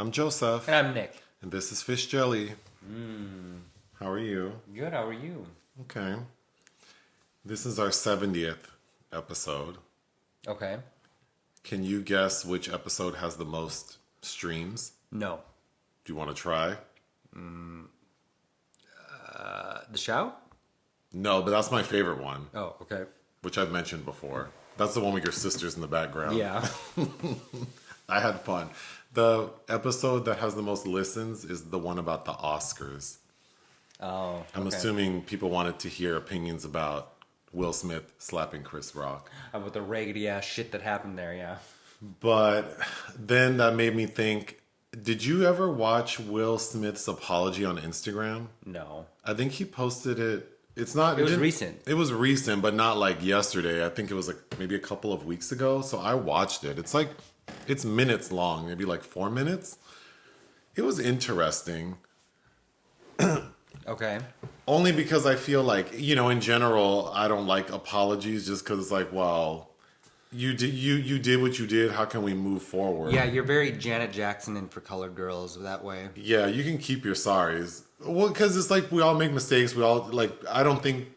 I'm Joseph. And I'm Nick. And this is Fish Jelly. How are you? Good, how are you? Okay. This is our 70th episode. Okay. Can you guess which episode has the most streams? No. Do you want to try? The show? No, but that's my favorite one, Oh, okay. which I've mentioned before. That's the one with your sisters in the background. Yeah. I had fun. The episode that has the most listens is the one about the Oscars. Oh, I'm assuming people wanted to hear opinions about Will Smith slapping Chris Rock. About the raggedy ass shit that happened there, yeah. But then that made me think, did you ever watch Will Smith's apology on Instagram? No. I think he posted it. It was recent. It was recent, but not like yesterday. I think it was like maybe a couple of weeks ago. So I watched it. It's minutes long, maybe like 4 minutes. It was interesting. Okay. Only because I feel like, in general, I don't like apologies just because it's like, well, you did what you did. How can we move forward? Yeah, you're very Janet Jackson in For Colored Girls that way. Yeah, you can keep your sorries. Well, because it's like we all make mistakes. We all, I don't think,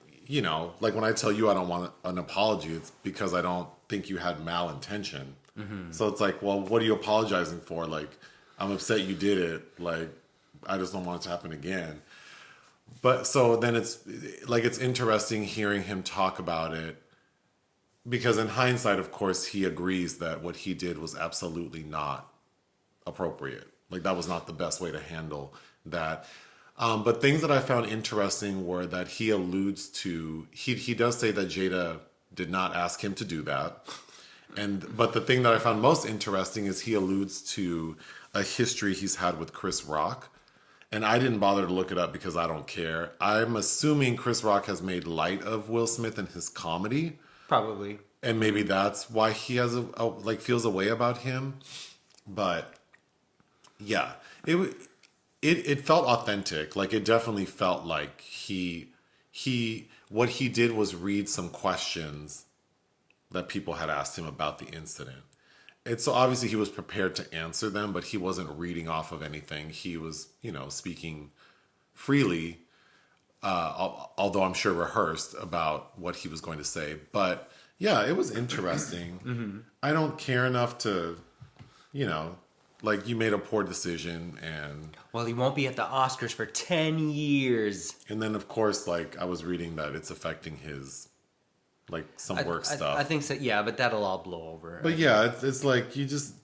like when I tell you I don't want an apology, it's because I don't think you had malintention. Mm-hmm. So it's like, well, what are you apologizing for? Like, I'm upset you did it. Like, I just don't want it to happen again. But so then it's interesting hearing him talk about it. Because in hindsight, of course, he agrees that what he did was absolutely not appropriate. Like, that was not the best way to handle that. But things that I found interesting were that he alludes to, he does say that Jada did not ask him to do that. But the thing that I found most interesting is he alludes to a history he's had with Chris Rock. And I didn't bother to look it up because I don't care. I'm assuming Chris Rock has made light of Will Smith and his comedy. Probably. And maybe that's why he has feels a way about him. But yeah, it felt authentic. Like, it definitely felt like what he did was read some questions that people had asked him about the incident. And so obviously he was prepared to answer them, but he wasn't reading off of anything. He was, speaking freely, although I'm sure rehearsed about what he was going to say. But yeah, it was interesting. Mm-hmm. I don't care enough to, like, you made a poor decision and... Well, he won't be at the Oscars for 10 years. And then, of course, like, I was reading that it's affecting his... like some work stuff. I think so, yeah, but that'll all blow over. But yeah, it's like you just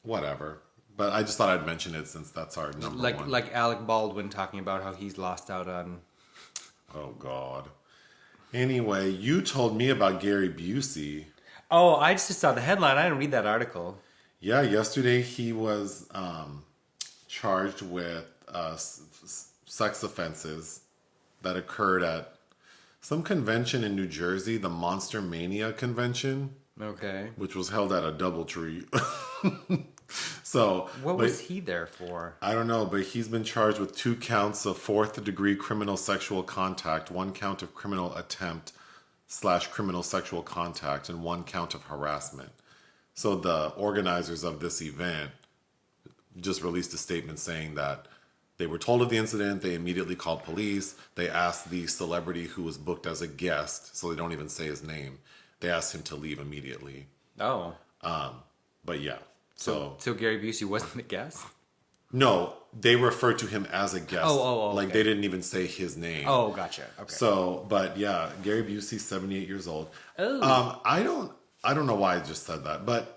whatever. But I just thought I'd mention it since that's our number one. Like Alec Baldwin talking about how he's lost out on. Oh God. Anyway, you told me about Gary Busey. Oh, I just saw the headline. I didn't read that article. Yeah, yesterday he was charged with sex offenses that occurred at some convention in New Jersey, the Monster Mania convention. Okay. Which was held at a DoubleTree. So what was he there for? I don't know, but he's been charged with 2 counts of 4th-degree criminal sexual contact, 1 count of criminal attempt / criminal sexual contact, and 1 count of harassment. So the organizers of this event just released a statement saying that they were told of the incident. They immediately called police. They asked the celebrity who was booked as a guest, so they don't even say his name. They asked him to leave immediately. Oh. But yeah. So Gary Busey wasn't a guest? No, they referred to him as a guest. Oh, like, okay. they didn't even say his name. Oh, gotcha. Okay. So, but yeah, Gary Busey, 78 years old. Oh. I don't know why I just said that, but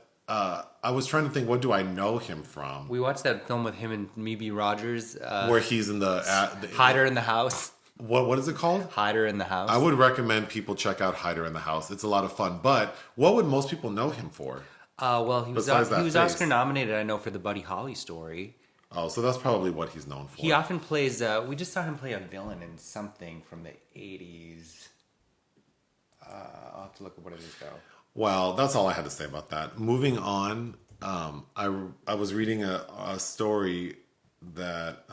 I was trying to think, what do I know him from? We watched that film with him and Phoebe Rogers. Where he's in the Hider in the House. What is it called? Hider in the House. I would recommend people check out Hider in the House. It's a lot of fun. But what would most people know him for? Well, he was Oscar nominated, I know, for the Buddy Holly story. Oh, so that's probably what he's known for. He often plays, we just saw him play a villain in something from the 80s. I'll have to look at what it is, though. Well, that's all I had to say about that. Moving on, I was reading a story that...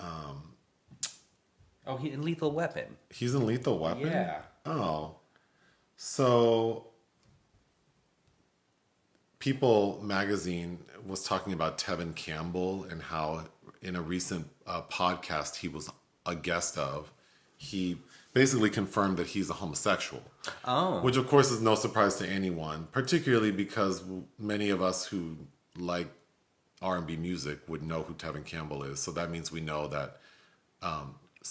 he's in Lethal Weapon. He's in Lethal Weapon? Yeah. Oh. So... People magazine was talking about Tevin Campbell and how in a recent podcast he was a guest of, he basically confirmed that he's a homosexual. Oh. Which of course is no surprise to anyone, particularly because many of us who like R&B music would know who Tevin Campbell is. So that means we know that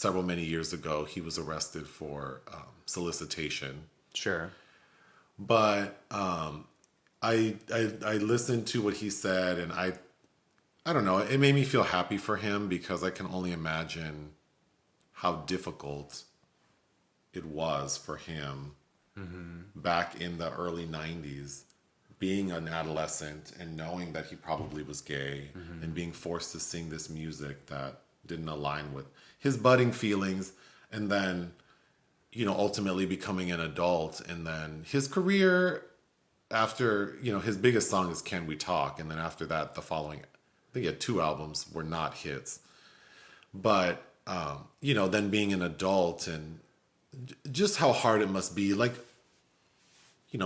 many years ago he was arrested for solicitation. Sure. But I listened to what he said, and I don't know, it made me feel happy for him because I can only imagine how difficult it was for him back in the early 90s, being an adolescent and knowing that he probably was gay and being forced to sing this music that didn't align with his budding feelings, and then, ultimately becoming an adult, and then his career after, his biggest song is Can We Talk, and then after that, the following, I think he had 2 albums were not hits. But, then being an adult and just how hard it must be, like,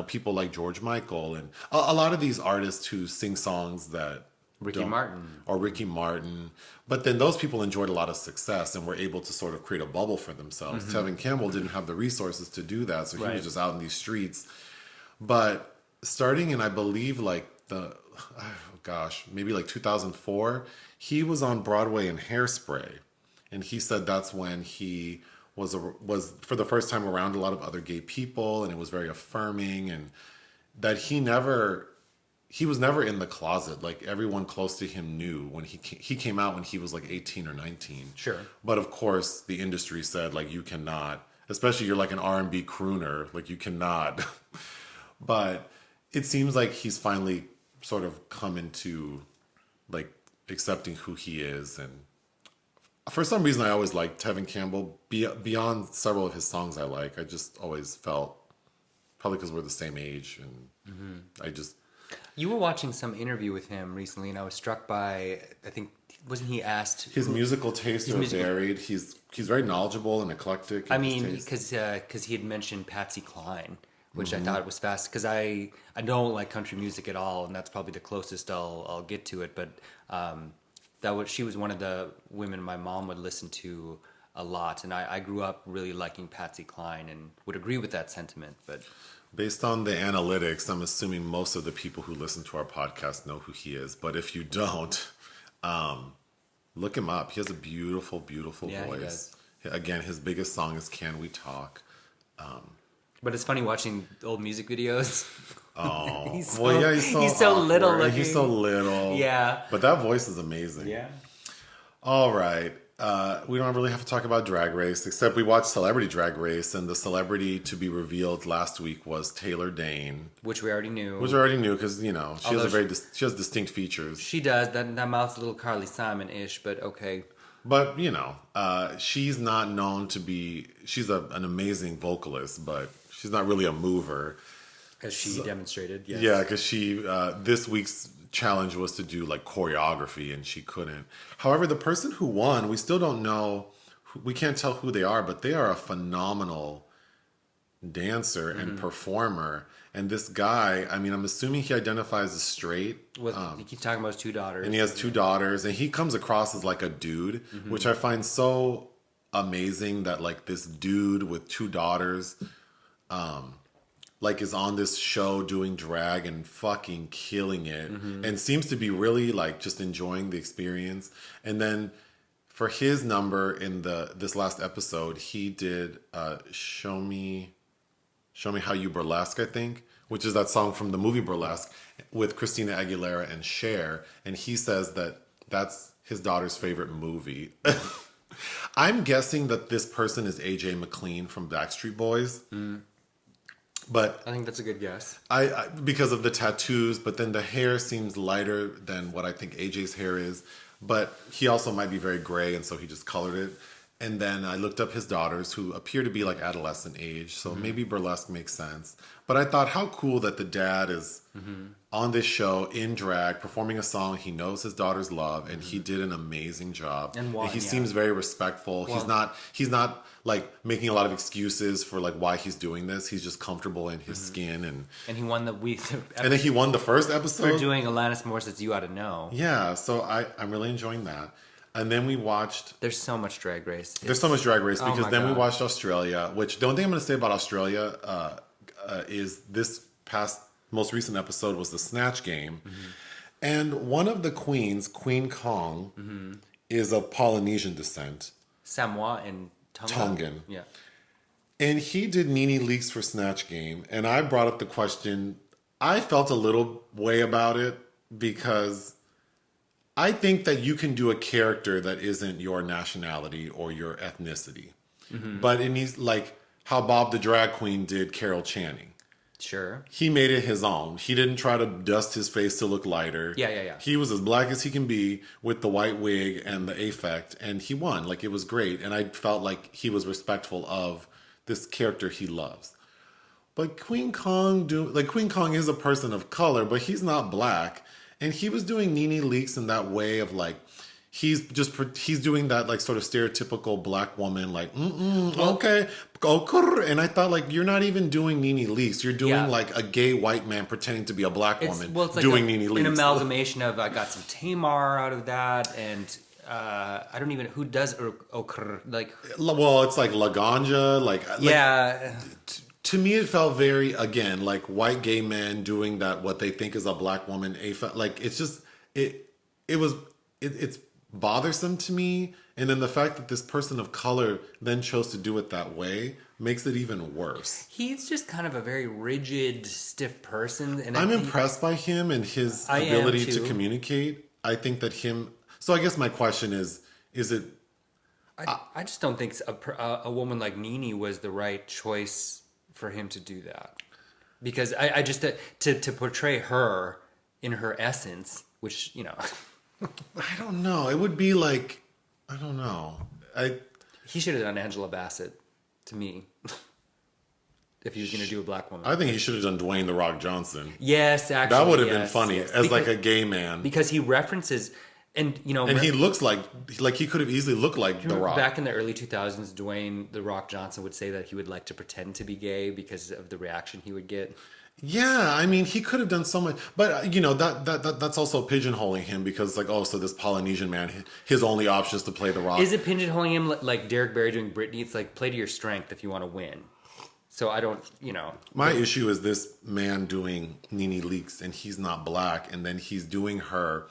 people like George Michael and a lot of these artists who sing songs that Ricky Martin. But then those people enjoyed a lot of success and were able to sort of create a bubble for themselves. Tevin Campbell didn't have the resources to do that, so he was just out in these streets. But starting in, I believe, like maybe like 2004, he was on Broadway in Hairspray. And he said that's when he was for the first time around a lot of other gay people, and it was very affirming, and that he was never in the closet. Like, everyone close to him knew when he came out when he was like 18 or 19. Sure. But of course, the industry said, like, you cannot, especially you're like an R&B crooner, like, you cannot. But it seems like he's finally sort of come into, like, accepting who he is. And for some reason, I always liked Tevin Campbell. Beyond several of his songs I like, I just always felt, probably because we're the same age, and You were watching some interview with him recently, and I was struck by, I think, wasn't he asked... His musical tastes are varied. He's very knowledgeable and eclectic. I mean, because he had mentioned Patsy Cline, which I thought was fast, because I don't like country music at all, and that's probably the closest I'll get to it, but she was one of the women my mom would listen to a lot, and I grew up really liking Patsy Cline and would agree with that sentiment, but... Based on the analytics, I'm assuming most of the people who listen to our podcast know who he is. But if you don't, look him up. He has a beautiful, beautiful voice. He does. Again, his biggest song is Can We Talk? But it's funny watching old music videos. Oh, he's so little looking. He's so little. Yeah. But that voice is amazing. Yeah. All right. We don't really have to talk about Drag Race, except we watched Celebrity Drag Race, and the celebrity to be revealed last week was Taylor Dayne. Which we already knew. Because, she has distinct features. She does. That mouth's a little Carly Simon-ish, but okay. But, she's not known to be... She's an amazing vocalist, but she's not really a mover. As she demonstrated, yes. Yeah, because she... this week's challenge was to do like choreography, and she couldn't. However, the person who won, we still don't know, we can't tell who they are, but they are a phenomenal dancer and performer. And this guy, I mean, I'm assuming he identifies as straight. He keeps talking about his 2 daughters. And he has 2 daughters, and he comes across as like a dude, which I find so amazing that like this dude with 2 daughters like is on this show doing drag and fucking killing it, and seems to be really like just enjoying the experience. And then for his number in this last episode, he did Show Me How You Burlesque, I think, which is that song from the movie Burlesque with Christina Aguilera and Cher, and he says that that's his daughter's favorite movie. I'm guessing that this person is AJ McLean from Backstreet Boys. But I think that's a good guess. I because of the tattoos, but then the hair seems lighter than what I think AJ's hair is. But he also might be very gray, and so he just colored it. And then I looked up his daughters, who appear to be like adolescent age. So maybe burlesque makes sense. But I thought, how cool that the dad is on this show in drag, performing a song he knows his daughters love, and he did an amazing job. And why, he seems very respectful. Well, he's not like making a lot of excuses for like why he's doing this. He's just comfortable in his skin, and he won and then he won the first episode for doing Alanis Morissette's "You Oughta Know." Yeah, so I'm really enjoying that. And then we watched... There's so much Drag Race. There's so much Drag Race because then we watched Australia, which the only thing I'm going to say about Australia is this most recent episode was the Snatch Game. And one of the queens, Queen Kong, is of Polynesian descent. Samoa and Tongan. Yeah. And he did Nene Leakes for Snatch Game. And I brought up the question, I felt a little way about it because... I think that you can do a character that isn't your nationality or your ethnicity. But it needs, like how Bob the Drag Queen did Carol Channing. Sure. He made it his own. He didn't try to dust his face to look lighter. Yeah. He was as black as he can be with the white wig and the affect, and he won. Like, it was great. And I felt like he was respectful of this character he loves. But Queen Kong is a person of color, but he's not black. And he was doing Nene Leakes in that way of like, he's doing that like sort of stereotypical black woman, like, okay. And I thought like, you're not even doing Nene Leakes. You're doing like a gay white man pretending to be a black woman it's like doing Nene Leakes. An amalgamation of, I got some Tamar out of that. And I don't even, who does okr, like. Well, it's like Laganja, yeah. To me, it felt very, again, like white gay men doing that, what they think is a black woman. Like, it's just, it's bothersome to me. And then the fact that this person of color then chose to do it that way makes it even worse. He's just kind of a very rigid, stiff person. And I'm impressed by him and his ability to communicate. I think that so I guess my question is it... I just don't think a woman like Nene was the right choice for him to do that, because I just to portray her in her essence, which I don't know. It would be like, I don't know. He should have done Angela Bassett to me. If he was going to do a black woman, I think he should have done Dwayne "The Rock" Johnson. Yes, actually, that would have been funny as like a gay man, because he references. And he looks like he could have easily looked like The Rock. Back in the early 2000s, Dwayne "The Rock" Johnson would say that he would like to pretend to be gay because of the reaction he would get. Yeah, I mean, he could have done so much, but that's also pigeonholing him, because like, oh, so this Polynesian man, his only option is to play The Rock. Is it pigeonholing him like Derek Barry doing Britney? It's like, play to your strength if you want to win. So I don't, My issue is this man doing Nene Leakes, and he's not black, and then he's doing her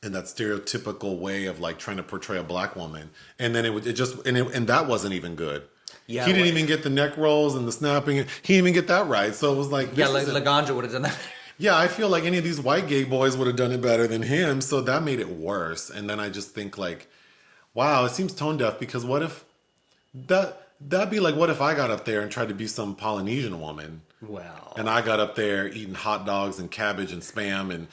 in that stereotypical way of like trying to portray a black woman, and then and that wasn't even good. Yeah, he didn't even get the neck rolls and the snapping. He didn't even get that right. So it was like, Laganja would have done that. Yeah, I feel like any of these white gay boys would have done it better than him. So that made it worse. And then I just think like, wow, it seems tone deaf, because what if that'd be like, what if I got up there and tried to be some Polynesian woman? Well, and I got up there eating hot dogs and cabbage and spam and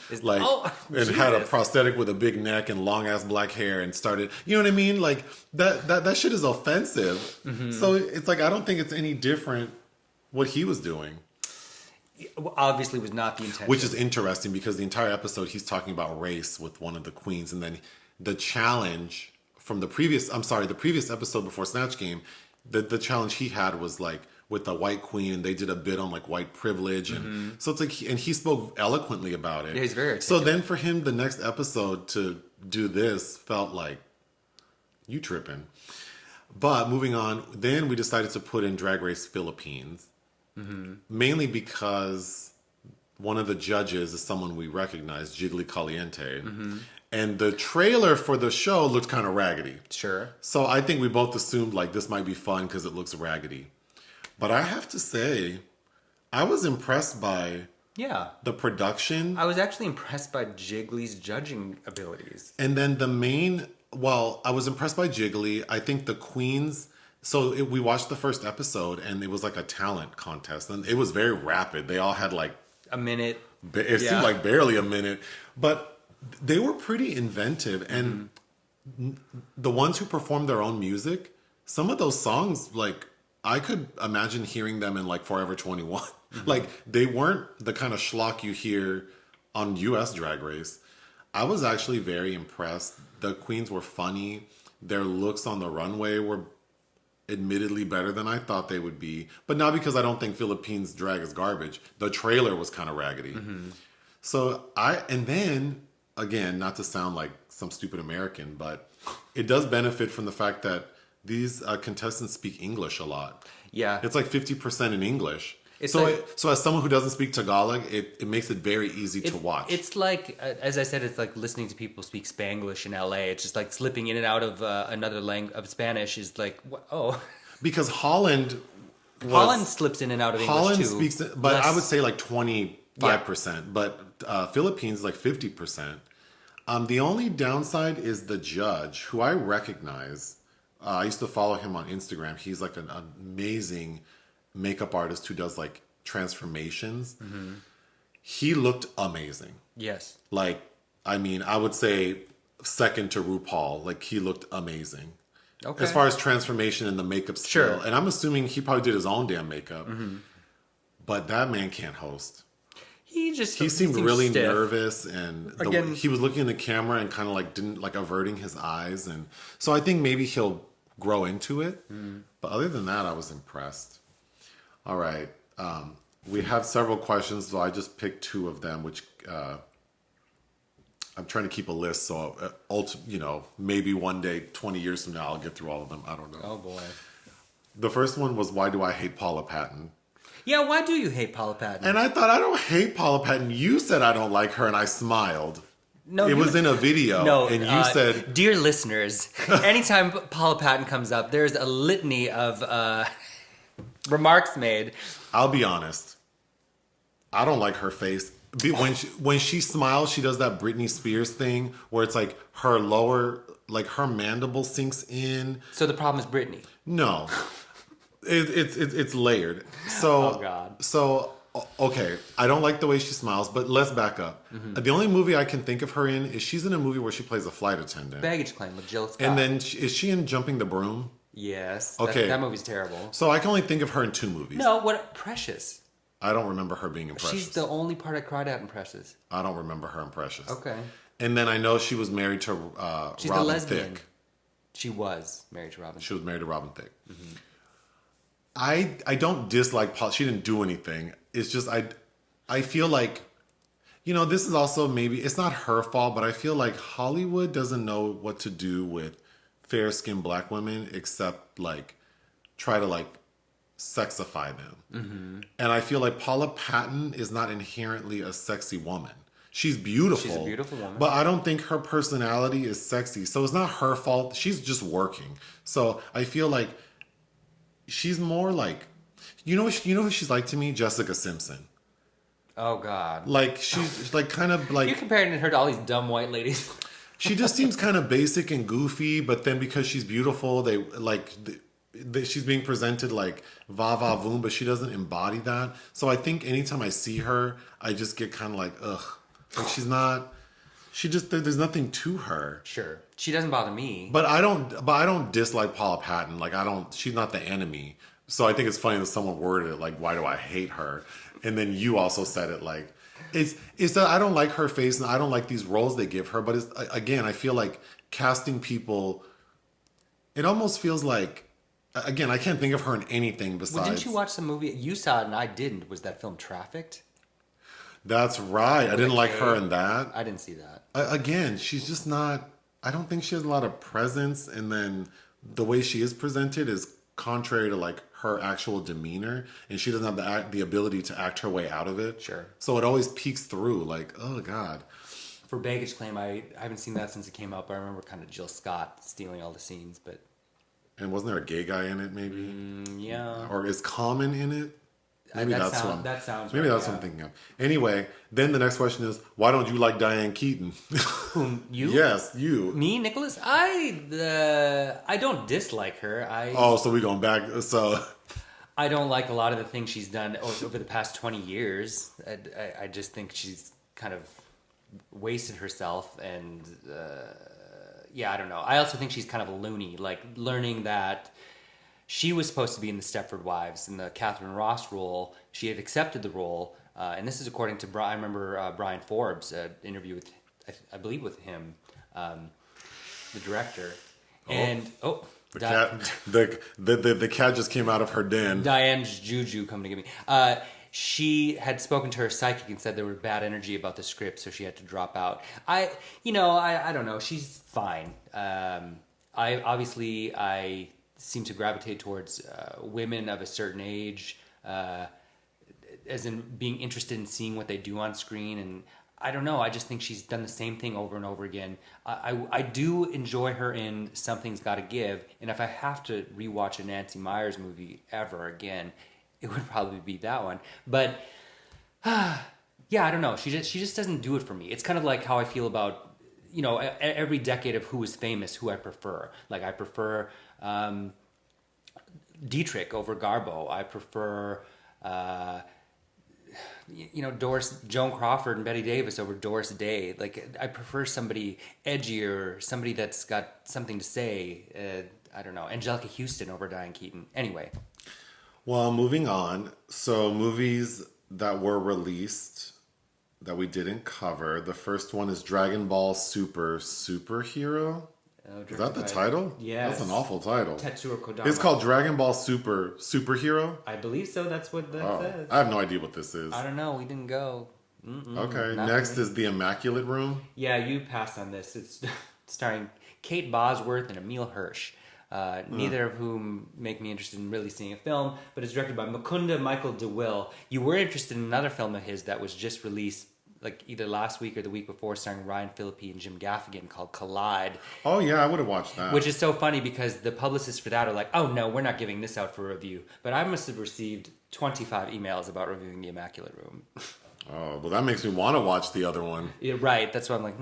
had a prosthetic with a big neck and long ass black hair and started, you know what I mean? Like that shit is offensive. Mm-hmm. So it's like, I don't think it's any different what he was doing. Obviously was not the intention. Which is interesting, because the entire episode he's talking about race with one of the queens, and then the challenge from the previous episode before Snatch Game, the challenge he had was like with the white queen, and they did a bit on like white privilege, and so it's like, and he spoke eloquently about it. Yeah, he's very articulate. So then for him, the next episode to do this felt like, you tripping. But moving on, then we decided to put in Drag Race Philippines, mainly because one of the judges is someone we recognize, Jiggly Caliente. And the trailer for the show looked kind of raggedy. Sure. So I think we both assumed like this might be fun because it looks raggedy. But I have to say, I was impressed by the production. I was actually impressed by Jiggly's judging abilities. And then I was impressed by Jiggly. I think the queens... So we watched the first episode, and it was like a talent contest. And it was very rapid. They all had like... a minute. It seemed like barely a minute. But they were pretty inventive. And the ones who perform their own music, some of those songs, like, I could imagine hearing them in like Forever 21. Like, they weren't the kind of schlock you hear on US Drag Race. I was actually very impressed. The queens were funny. Their looks on the runway were admittedly better than I thought they would be. But not because I don't think Philippines drag is garbage. The trailer was kind of raggedy. So and then, again, not to sound like some stupid American, but it does benefit from the fact that these contestants speak English a lot. Yeah. It's like 50% in English. So as someone who doesn't speak Tagalog, it makes it very easy to watch. It's like, as I said, it's like listening to people speak Spanglish in LA. It's just like slipping in and out of another language of Spanish is like, Because Holland slips in and out of English Holland too. speaks, but I would say like 25%, but Philippines like 50%. The only downside is the judge, who I recognize. I used to follow him on Instagram. He's like an amazing makeup artist who does like transformations. He looked amazing. Yes. Like, I mean, I would say second to RuPaul. Like, he looked amazing. Okay. As far as transformation and the makeup skill. Sure. And I'm assuming he probably did his own damn makeup. But that man can't host. He seemed really stiff. nervous, and he was looking in the camera and kind of like didn't like averting his eyes, and so I think maybe he'll grow into it. But other than that, I was impressed. All right, we have several questions, so I just picked two of them, which I'm trying to keep a list. So maybe one day, 20 years from now, I'll get through all of them. I don't know. Oh boy. The first one was, why do I hate Paula Patton? Yeah, why do you hate Paula Patton? And I thought, I don't hate Paula Patton. You said I don't like her, and I smiled. No, it was in a video. No, and you said, dear listeners, anytime Paula Patton comes up, there's a litany of remarks made. I'll be honest. I don't like her face. When she smiles, she does that Britney Spears thing where it's like her lower, like her mandible sinks in. So the problem is Britney. No. It's layered. So, oh God. So, okay, I don't like the way she smiles, but let's back up. The only movie I can think of her in is she's in a movie where she plays a flight attendant. Baggage Claim with Jill Scott. And then, is she in Jumping the Broom? Yes. Okay. That movie's terrible. So I can only think of her in two movies. No, what Precious. I don't remember her being in Precious. She's the only part I cried at in Precious. I don't remember her in Precious. Okay. And then I know she was married to She's Robin the lesbian. Thicke. She was married to Robin. She was married to Robin Thicke. I don't dislike Paul. She didn't do anything. It's just I feel like, this is also maybe, it's not her fault, but I feel like Hollywood doesn't know what to do with fair-skinned black women except like try to like sexify them. And I feel like Paula Patton is not inherently a sexy woman. She's beautiful. She's a beautiful woman. But I don't think her personality is sexy. So it's not her fault. She's just working. So I feel like she's more like, who she's like to me? Jessica Simpson. Oh God. Like, she's like kind of like... You're comparing her to all these dumb white ladies. She just seems kind of basic and goofy, but then because she's beautiful, she's being presented like va va voom, but she doesn't embody that. So I think anytime I see her, I just get kind of like, ugh. Like there's nothing to her. Sure. She doesn't bother me. But I don't dislike Paula Patton. Like, she's not the enemy. So I think it's funny that someone worded it like, why do I hate her? And then you also said it like, it's that I don't like her face and I don't like these roles they give her. But again, I feel like casting people, it almost feels like, again, I can't think of her in anything besides. Well, didn't you watch the movie? You saw it and I didn't. Was that film Trafficked? That's right. I didn't like her in that. I didn't see that. Again, she's just not, I don't think she has a lot of presence. And then the way she is presented is contrary to like her actual demeanor. And she doesn't have the ability to act her way out of it. Sure. So it always peeks through like, oh God. For Baggage Claim, I haven't seen that since it came out, but I remember kind of Jill Scott stealing all the scenes. But And wasn't there a gay guy in it maybe? Yeah. Or is Common in it? Maybe that that's sounds what I'm thinking of. Anyway, then the next question is, why don't you like Diane Keaton? Whom, you? Yes, you. Me, Nicholas? I don't dislike her. So we going back. So I don't like a lot of the things she's done over the past 20 years. I just think she's kind of wasted herself, and yeah, I don't know. I also think she's kind of a loony, like learning that she was supposed to be in the Stepford Wives in the Catherine Ross role. She had accepted the role, and this is according to I remember Brian Forbes interview with I believe with him, the director, and the cat just came out of her den. Diane's juju coming to get me. She had spoken to her psychic and said there was bad energy about the script, so she had to drop out. I don't know. She's fine. I seem to gravitate towards women of a certain age, as in being interested in seeing what they do on screen. And I don't know. I just think she's done the same thing over and over again. I do enjoy her in Something's Gotta Give, and if I have to rewatch a Nancy Meyers movie ever again, it would probably be that one. But yeah, I don't know. She just doesn't do it for me. It's kind of like how I feel about, every decade of who is famous, who I prefer. Like I prefer Dietrich over Garbo. I prefer Joan Crawford and Betty Davis over Doris Day. Like I prefer somebody edgier, somebody that's got something to say. I don't know, Angelica Houston over Diane Keaton. Anyway. Well, moving on. So movies that were released that we didn't cover. The first one is Dragon Ball Superhero. Is that the title? Yeah. That's an awful title. Tetsuo Kodama. It's called Dragon Ball Superhero? I believe so. That's what that says. I have no idea what this is. I don't know. We didn't go. Okay. Next is The Immaculate Room. Yeah, you passed on this. It's starring Kate Bosworth and Emil Hirsch. Neither of whom make me interested in really seeing a film, but it's directed by Mukunda Michael DeWill. You were interested in another film of his that was just released like either last week or the week before, starring Ryan Phillippe and Jim Gaffigan, called Collide. Oh yeah, I would have watched that. Which is so funny because the publicists for that are like, oh no, we're not giving this out for review. But I must have received 25 emails about reviewing The Immaculate Room. Oh, well that makes me want to watch the other one. Yeah, right, that's why I'm like,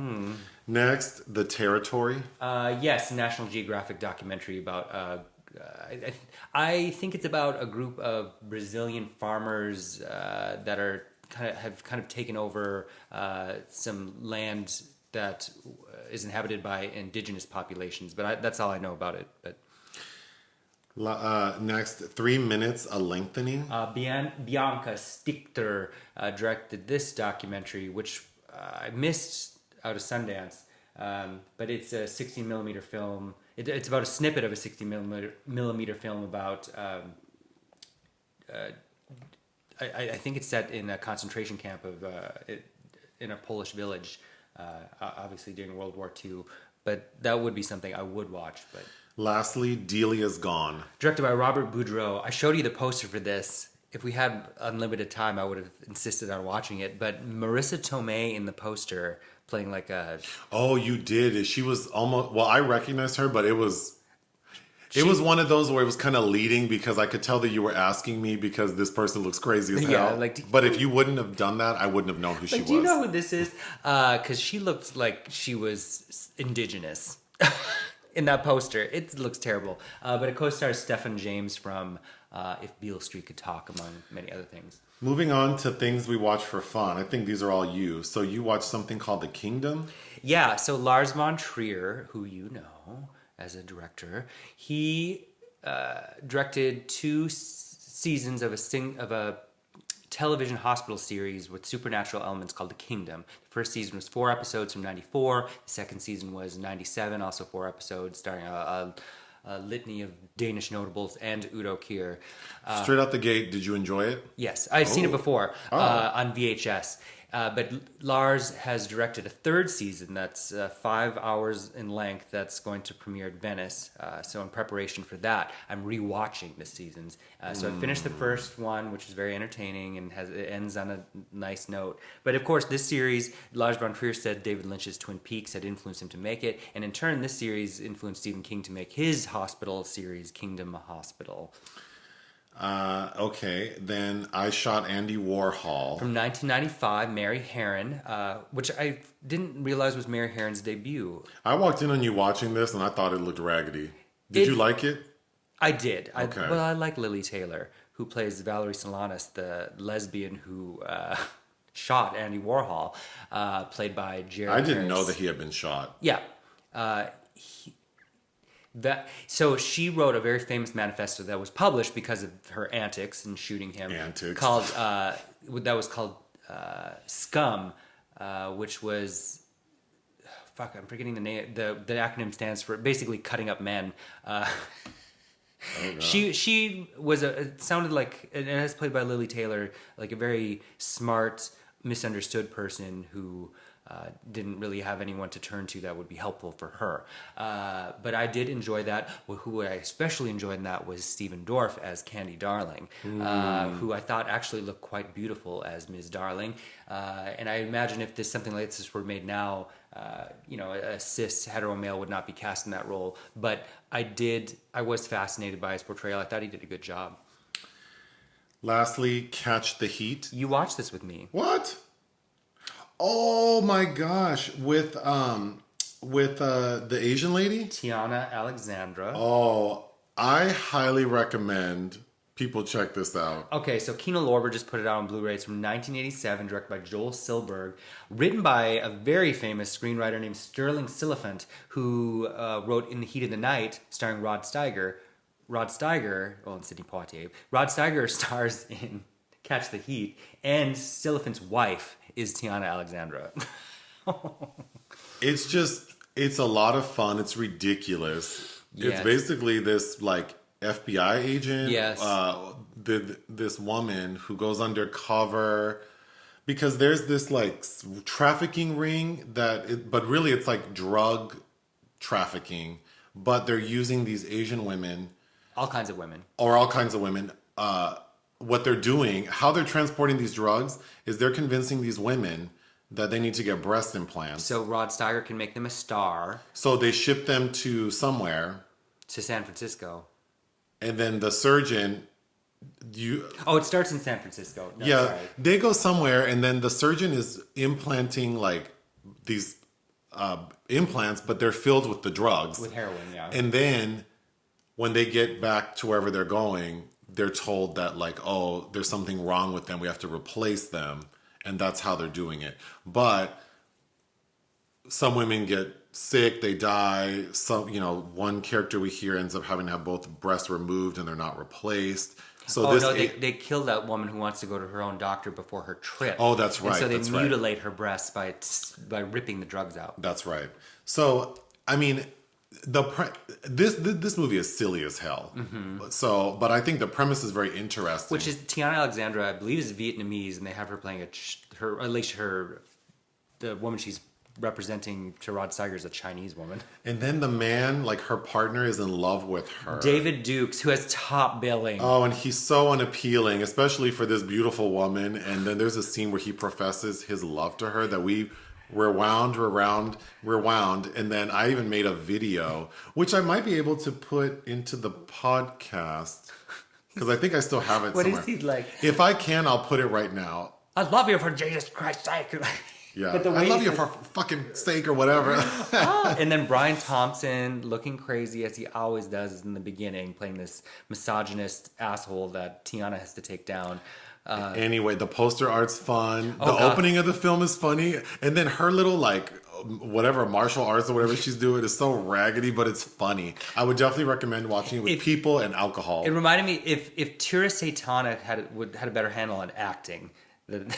Next, The Territory. Yes, National Geographic documentary about... I think it's about a group of Brazilian farmers that are have taken over some land that is inhabited by indigenous populations. But that's all I know about it. But next, 3 Minutes a Lengthening. Bianca Stichter directed this documentary, which I missed out of Sundance. But it's a 16 millimeter film. It's about a snippet of a 16 millimeter film about. I think it's set in a concentration camp in a Polish village, obviously during World War II. But that would be something I would watch. But lastly, Delia's Gone. Directed by Robert Boudreau. I showed you the poster for this. If we had unlimited time, I would have insisted on watching it. But Marissa Tomei in the poster playing like a... Oh, you did. She was almost... Well, I recognized her, but it was one of those where it was kind of leading because I could tell that you were asking me because this person looks crazy as hell. But if you wouldn't have done that, I wouldn't have known who she was. Do you know who this is? Because she looked like she was indigenous in that poster. It looks terrible. But it co-stars Stephen James from If Beale Street Could Talk, among many other things. Moving on to things we watch for fun. I think these are all you. So you watched something called The Kingdom? Yeah, so Lars von Trier, who you know as a director, he directed 2 seasons of a television hospital series with supernatural elements called The Kingdom. The first season was 4 episodes from 94. The second season was 97, also 4 episodes, starring a litany of Danish notables and Udo Kier. Straight out the gate, did you enjoy it? Yes, I've seen it before on VHS. But Lars has directed a 3rd season that's 5 hours in length that's going to premiere at Venice. So in preparation for that, I'm rewatching the seasons. So I finished the first one, which is very entertaining and it ends on a nice note. But of course, this series, Lars von Trier said David Lynch's Twin Peaks had influenced him to make it. And in turn, this series influenced Stephen King to make his hospital series, Kingdom Hospital. Okay, then I Shot Andy Warhol. From 1995, Mary Harron, which I didn't realize was Mary Harron's debut. I walked in on you watching this and I thought it looked raggedy. Did you like it? I did. Okay. I like Lily Taylor, who plays Valerie Solanas, the lesbian who shot Andy Warhol, played by Jared I didn't Harris. know that he had been shot. Yeah. So she wrote a very famous manifesto that was published because of her antics in shooting him. Called Scum, which was I'm forgetting the name. The acronym stands for basically cutting up men. She was it sounded like, and it's played by Lily Taylor, like a very smart, misunderstood person who didn't really have anyone to turn to that would be helpful for her. But I did enjoy that. Well, who I especially enjoyed in that was Stephen Dorff as Candy Darling, who I thought actually looked quite beautiful as Ms. Darling. And I imagine if something like this were made now, a cis hetero male would not be cast in that role. But I was fascinated by his portrayal. I thought he did a good job. Lastly, Catch the Heat. You watched this with me. What? Oh my gosh, with the Asian lady, Tiana Alexandra. Oh, I highly recommend people check this out. Okay, so Kino Lorber just put it out on Blu-ray. It's from 1987, directed by Joel Silberg, written by a very famous screenwriter named Sterling Siliphant, who wrote In the Heat of the Night, starring Rod Steiger, and Sidney Poitier. Rod Steiger stars in Catch the Heat, and Siliphant's wife is Tiana Alexandra. It's a lot of fun. It's ridiculous. Yes. It's basically this like FBI agent. Yes. This woman who goes undercover because there's this like trafficking ring but really it's like drug trafficking, but they're using these Asian women. All kinds of women. What they're doing, how they're transporting these drugs, is they're convincing these women that they need to get breast implants. So Rod Steiger can make them a star. So they ship them to somewhere. To San Francisco. And then the surgeon... it starts in San Francisco. No, yeah, sorry. They go somewhere, and then the surgeon is implanting like these implants, but they're filled with the drugs. With heroin, yeah. And then when they get back to wherever they're going... they're told that like, oh, there's something wrong with them. We have to replace them. And that's how they're doing it. But some women get sick. They die. Some, one character we hear ends up having to have both breasts removed and they're not replaced. So they kill that woman who wants to go to her own doctor before her trip. Oh, that's right. And so they mutilate her breasts by ripping the drugs out. That's right. So, I mean... this movie is silly as hell. Mm-hmm. So, but I think the premise is very interesting. Which is Tiana Alexandra, I believe, is Vietnamese, and they have her playing the woman she's representing to Rod Steiger is a Chinese woman. And then the man, like her partner, is in love with her. David Dukes, who has top billing. Oh, and he's so unappealing, especially for this beautiful woman. And then there's a scene where he professes his love to her that we. Rewound, and then I even made a video, which I might be able to put into the podcast because I think I still have it somewhere. What is he like? If I can, I'll put it right now. I love you for Jesus Christ's sake. Yeah, I love you for fucking sake or whatever. And then Brian Thompson, looking crazy as he always does in the beginning, playing this misogynist asshole that Tiana has to take down. Anyway, the poster art's fun. The opening of the film is funny. And then her little, like, whatever, martial arts or whatever she's doing is so raggedy, but it's funny. I would definitely recommend watching it with people and alcohol. It reminded me, if Tira Satana had a better handle on acting than...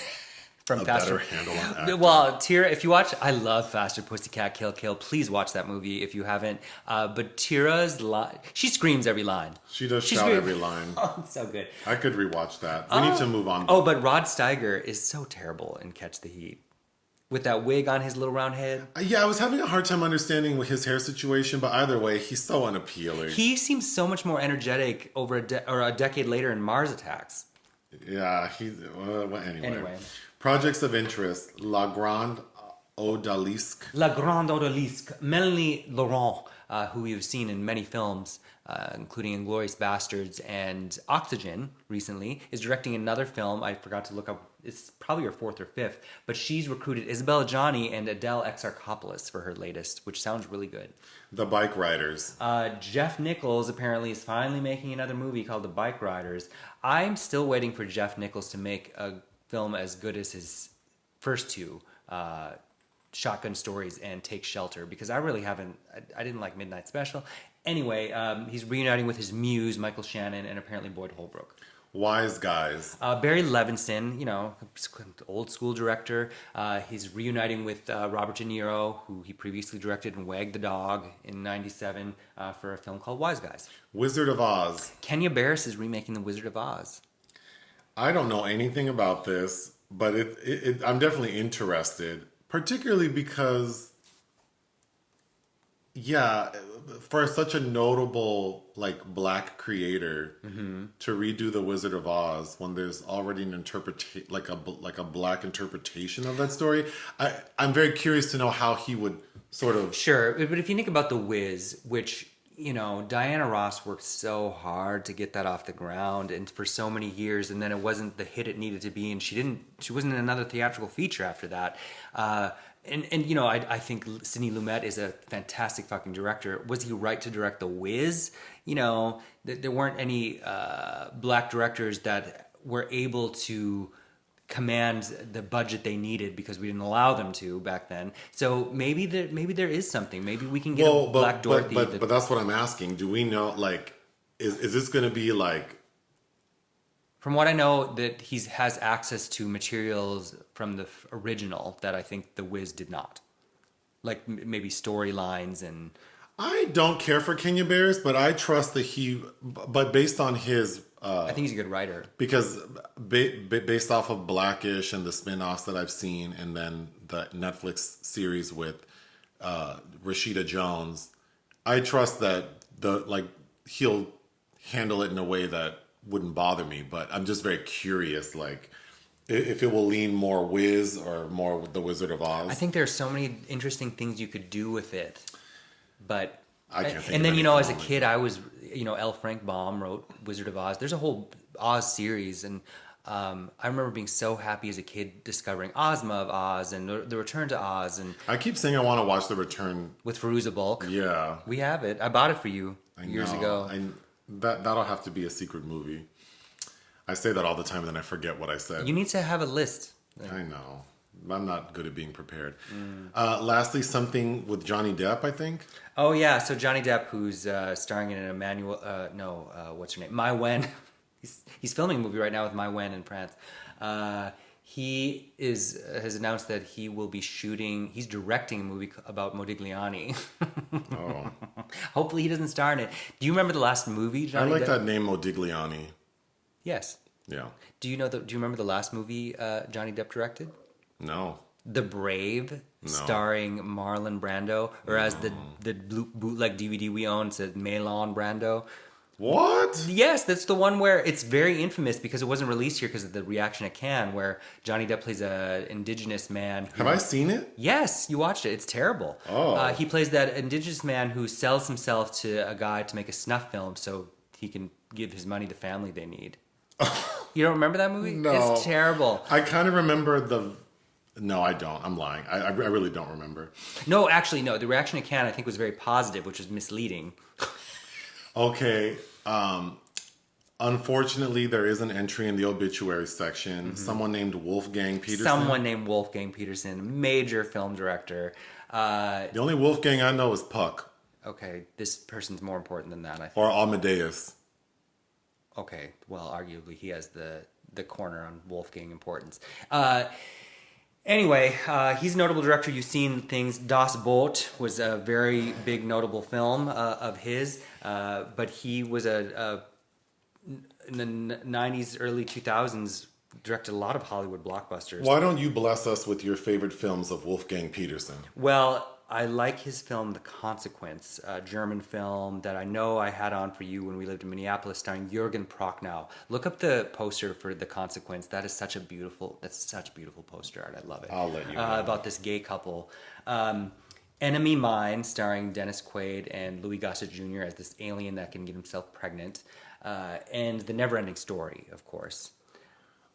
better handle on acting. Well, Tira, if you watch, I love Faster Pussycat Kill Kill. Please watch that movie if you haven't. But Tira's line, she screams every line. She does shout every line. Oh, it's so good. I could rewatch that. We need to move on. Oh, but Rod Steiger is so terrible in Catch the Heat. With that wig on his little round head. Yeah, I was having a hard time understanding his hair situation, but either way, he's so unappealing. He seems so much more energetic over a decade later in Mars Attacks. Yeah, anyway. Projects of interest: La Grande Odalisque. La Grande Odalisque. Melanie Laurent, who you've seen in many films, including Inglourious Bastards and Oxygen recently, is directing another film. I forgot to look up. It's probably her fourth or fifth, but she's recruited Isabella Gianni and Adele Exarchopoulos for her latest, which sounds really good. The Bike Riders. Jeff Nichols apparently is finally making another movie called The Bike Riders. I'm still waiting for Jeff Nichols to make a film as good as his first two, shotgun stories and take shelter, because I really haven't. I didn't like Midnight Special. Anyway, he's reuniting with his muse Michael Shannon and apparently Boyd Holbrook. Wise guys. Barry Levinson, old school director. He's reuniting with Robert De Niro, who he previously directed in Wag the Dog in '97 for a film called Wise Guys. Wizard of Oz. Kenya Barris is remaking The Wizard of Oz. I don't know anything about this, but I'm definitely interested, particularly because, yeah, for such a notable black creator to redo The Wizard of Oz when there's already an a black interpretation of that story, I'm very curious to know how he would sort of. Sure, but if you think about The Wiz, which Diana Ross worked so hard to get that off the ground and for so many years, and then it wasn't the hit it needed to be, and she wasn't in another theatrical feature after that. I think Sidney Lumet is a fantastic fucking director. Was he right to direct The Wiz? There weren't any black directors that were able to command the budget they needed because we didn't allow them to back then. So maybe there is something. Maybe we can get a Black Dorothy. But that's what I'm asking. Do we know, is this going to be From what I know, that he has access to materials from the original that I think The Wiz did not. Maybe storylines and... I don't care for Kenya Barris, but I trust that but based on his... I think he's a good writer. Because based off of Blackish and the spin-offs that I've seen, and then the Netflix series with Rashida Jones, I trust that he'll handle it in a way that wouldn't bother me. But I'm just very curious, if it will lean more Wiz or more The Wizard of Oz. I think there's so many interesting things you could do with it, but... I can't think and then, of as a kid, I was, L. Frank Baum wrote Wizard of Oz. There's a whole Oz series, and I remember being so happy as a kid discovering Ozma of Oz and the Return to Oz. And I keep saying I want to watch The Return. With Fairuza Balk. Yeah. We have it. I bought it for you years ago. That'll have to be a secret movie. I say that all the time, and then I forget what I said. You need to have a list. I know. I'm not good at being prepared. Lastly, something with Johnny Depp, I think. Oh, yeah. So Johnny Depp, who's starring in what's her name? Mai Wen. He's filming a movie right now with Mai Wen in France. He has announced that he will be he's directing a movie about Modigliani. Oh. Hopefully he doesn't star in it. Do you remember the last movie Johnny Depp? I like that name, Modigliani. Yes. Yeah. Do you remember the last movie Johnny Depp directed? No. The Brave, starring Marlon Brando, or as the bootleg DVD we own said, Marlon Brando. What? Yes, that's the one where it's very infamous because it wasn't released here because of the reaction at Cannes, where Johnny Depp plays an indigenous man. Have I seen it? Yes, you watched it. It's terrible. Oh. He plays that indigenous man who sells himself to a guy to make a snuff film so he can give his money to the family they need. You don't remember that movie? No. It's terrible. I kind of remember No, I don't. I'm lying. I really don't remember. No, actually, no. The reaction at Cannes, I think, was very positive, which was misleading. Okay. Unfortunately, there is an entry in the obituary section. Someone named Wolfgang Peterson. Major film director. The only Wolfgang I know is Puck. Okay, this person's more important than that, I think. Or Amadeus. Okay, well, arguably he has the corner on Wolfgang importance. Anyway, he's a notable director. You've seen things. Das Boot was a very big notable film of his, but he was in the 90s, early 2000s, directed a lot of Hollywood blockbusters. Why don't you bless us with your favorite films of Wolfgang Peterson? Well, I like his film The Consequence, a German film that I know I had on for you when we lived in Minneapolis, starring Jürgen Prochnow. Look up the poster for The Consequence. That's such beautiful poster art. I love it. I'll let you know. About this gay couple. Enemy Mine, starring Dennis Quaid and Louis Gossett Jr. as this alien that can get himself pregnant. And The Neverending Story, of course.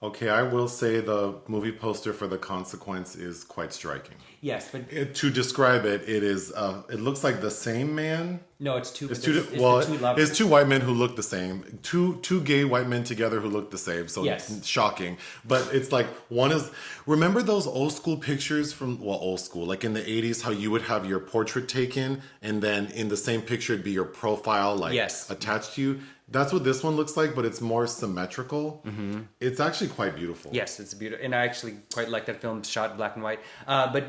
Okay, I will say the movie poster for The Consequence is quite striking. Yes, but To describe it, it is. It looks like the same man. no, it's two. It's the two lovers. it's two white men who look the same. Two gay white men together who look the same. So Yes. shocking. But it's like one is. Remember those old school pictures from old school, like in the 80s, how you would have your portrait taken, and then in the same picture it'd be your profile, like Yes. attached to you. That's what this one looks like, but it's more symmetrical. Mm-hmm. It's actually quite beautiful. Yes, it's beautiful, and I actually quite like that film shot black and white. But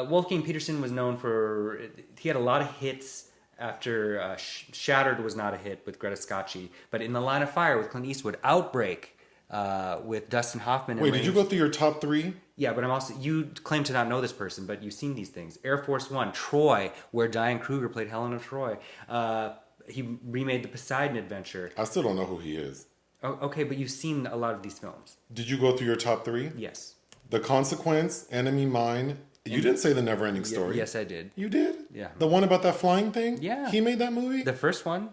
Wolfgang Peterson was known for he had a lot of hits after Shattered was not a hit with Greta Scacchi, but In the Line of Fire with Clint Eastwood, Outbreak with Dustin Hoffman. Wait, did you go through your top 3? Yeah, but I'm also you claim to not know this person, but you've seen these things. Air Force One, Troy, where Diane Kruger played Helen of Troy. He remade the Poseidon Adventure. I still don't know who he is. Oh, okay, but you've seen a lot of these films. Did you go through your top 3? Yes. The Consequence, Enemy Mine. You didn't say The Neverending Story. Yes, I did. You did? Yeah. The one about that flying thing? Yeah. He made that movie? The first one.